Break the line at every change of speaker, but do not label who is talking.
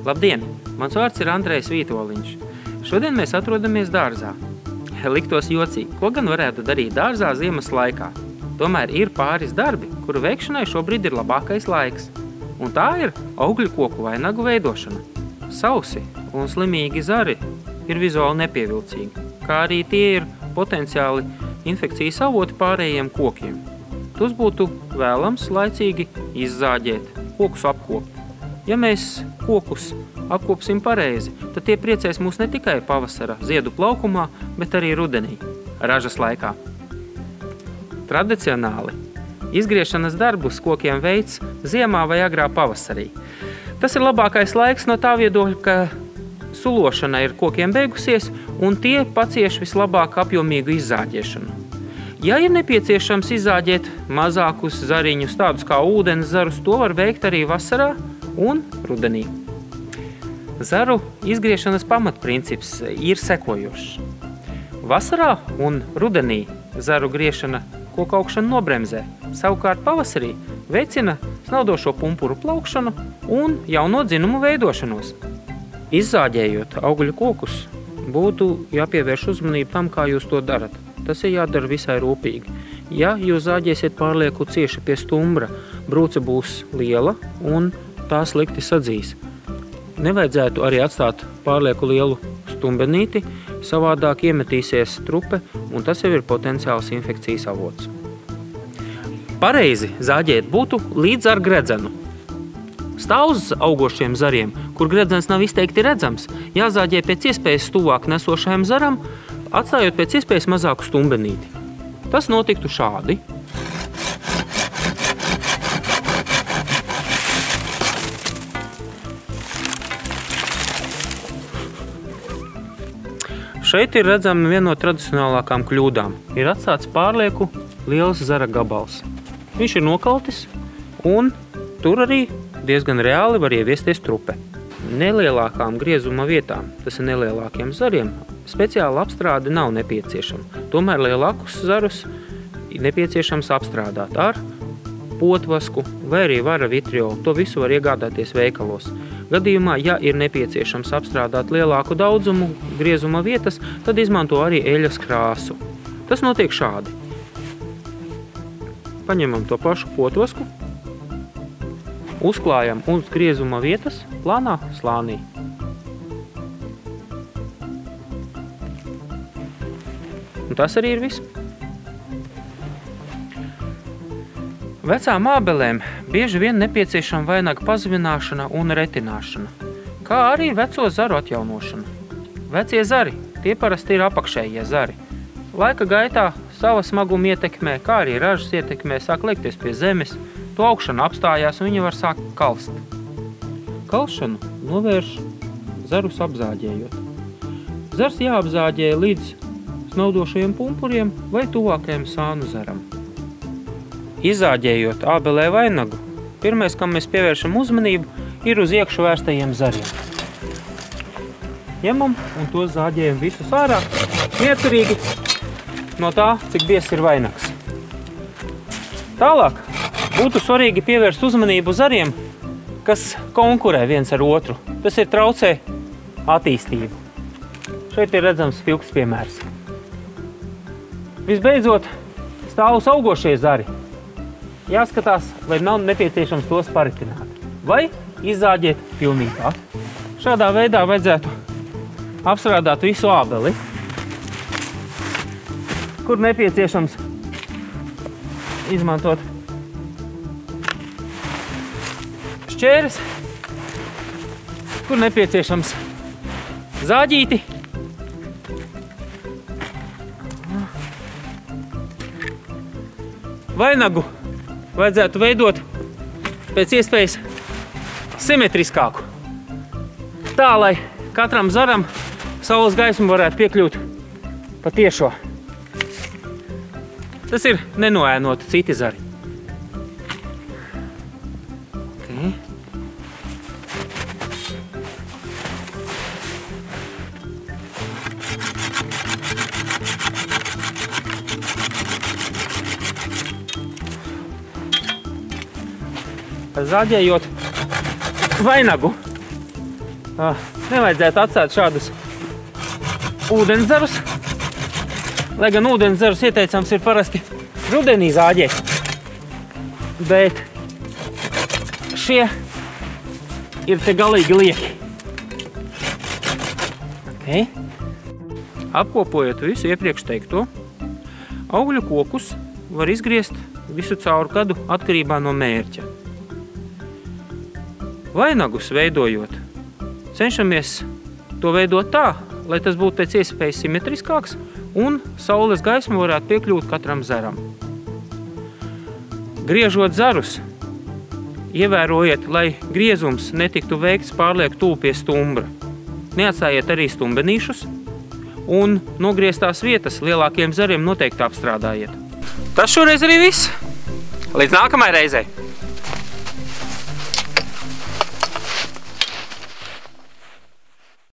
Labdien! Mans vārds ir Andrejs Vītoliņš. Šodien mēs atrodamies dārzā. Liktos jocīgi, ko gan varētu darīt dārzā ziemas laikā? Tomēr ir pāris darbi, kuru veikšanai šobrīd ir labākais laiks. Un tā ir augļu koku vainagu veidošana. Sausi un slimīgi zari ir vizuāli nepievilcīgi, kā arī tie ir potenciāli infekcijas avoti pārējiem kokiem. Tos būtu vēlams laicīgi izzāģēt, kokus apkopt. Ja mēs kokus apkopsim pareizi, tad tie priecēs mūs ne tikai pavasara ziedu plaukumā, bet arī rudenī, ražas laikā. Tradicionāli izgriešanas darbus kokiem veids ziemā vai agrā pavasarī. Tas ir labākais laiks no tā viedokļa, ka sulošana ir kokiem beigusies un tie pacieš vislabāk apjomīgu izzāģēšanu. Ja ir nepieciešams izzāģēt mazākus zariņus, tādus kā ūdens zarus, to var veikt arī vasarā un rudenī. Zaru izgriešanas pamatprincips ir sekojošs. Vasarā un rudenī zaru griešana koku augšanu nobremzē, savukārt pavasarī veicina snaudošo pumpuru plaukšanu un jauno dzinumu veidošanos. Izzāģējot augļu kokus, būtu jāpievērš uzmanību tam, kā jūs to darat. Tas ir jādara visai rūpīgi. Ja jūs zāģēsiet pārlieku cieši pie stumbra, brūce būs liela un tā slikti sadzīs. Nevajadzētu arī atstāt pārlieku lielu stumbenīti, savādāk iemetīsies trupe, un tas jau ir potenciāls infekcijas avots. Pareizi zāģēt būtu līdz ar gredzenu. Stāv uz augošiem zariem, kur gredzens nav izteikti redzams, jāzāģē pēc iespējas tuvāk nesošajam zaram, atstājot pēc iespējas mazāku stumbenīti. Tas notiktu šādi. Šeit ir redzama viena no tradicionālākām kļūdām. Ir atstāts pārlieku liels zara gabals. Viņš ir nokaltis un tur arī diezgan reāli var ieviesties trupe. Nelielākām griezuma vietām, tas ir nelielākiem zariem, speciāla apstrāde nav nepieciešama. Tomēr lielākus zarus ir nepieciešams apstrādāt ar potvasku vai arī vara vitriolu. To visu var iegādāties veikalos. Gadījumā, ja ir nepieciešams apstrādāt lielāku daudzumu griezuma vietas, tad izmanto arī eļas krāsu. Tas notiek šādi. Paņemam to pašu potvasku, uzklājam uz griezuma vietas plānā slānī. Un tas arī ir viss. Vecām ābelēm bieži vien nepieciešama vainaga pazemināšana un retināšana, kā arī veco zaru atjaunošana. Vecie zari, tie parasti ir apakšējie zari. Laika gaitā sava smaguma ietekmē, kā arī ražas ietekmē, sāk liekties pie zemes, to augšana apstājās un viņi var sākt kalst. Kalšanu novērš zarus apzāģējot. Zars jāapzāģē līdz snaudošajiem pumpuriem vai tuvākajam sānu zaram. Izzāģējot ābelē vainagu, pirmais, kam mēs pievēršam uzmanību, ir uz iekšu vērstajiem zariem. Ņemam un to zāģējam visus ārā, neatkarīgi no tā, cik biezs ir vainags. Tālāk būtu svarīgi pievērst uzmanību zariem, kas konkurē viens ar otru. Tas ir traucē attīstību. Šeit ir redzams spilgts piemērs. Visbeidzot, stāv uz augošie zari. Jāskatās, vai nav nepieciešams tos paritināt, vai izzāģēt pilnībā. Šādā veidā vajadzētu apstrādāt visu ābeli, kur nepieciešams izmantot šķēres, kur nepieciešams zāģīti. Vainagu vajadzētu veidot pēc iespējas simetriskāku. Tā, lai katram zaram saules gaisma varētu piekļūt pa tiešo. Tas ir nenoēnoti citi zari. Okay. Zāģējot vainagu, nevajadzētu atstāt šādus ūdenzarus. Lai gan ūdenzarus ieteicams ir parasti rudenī zāģēt. Bet šie ir te galīgi lieki. Okay. Apkopojot visu iepriekš teikto, augļu kokus var izgriezt visu cauru gadu atkarībā no mērķa. Vainagus veidojot, cenšamies to veidot tā, lai tas būtu pēc iespējas simetriskāks un saules gaisma varētu piekļūt katram zaram. Griežot zarus, ievērojiet, lai griezums netiktu veikts pārlieku tuvu pie stumbra. Neatstājiet arī stumbenīšus un nogrieztās vietas lielākiem zariem noteikti apstrādājiet. Tas šoreiz arī viss. Līdz nākamajai reizei!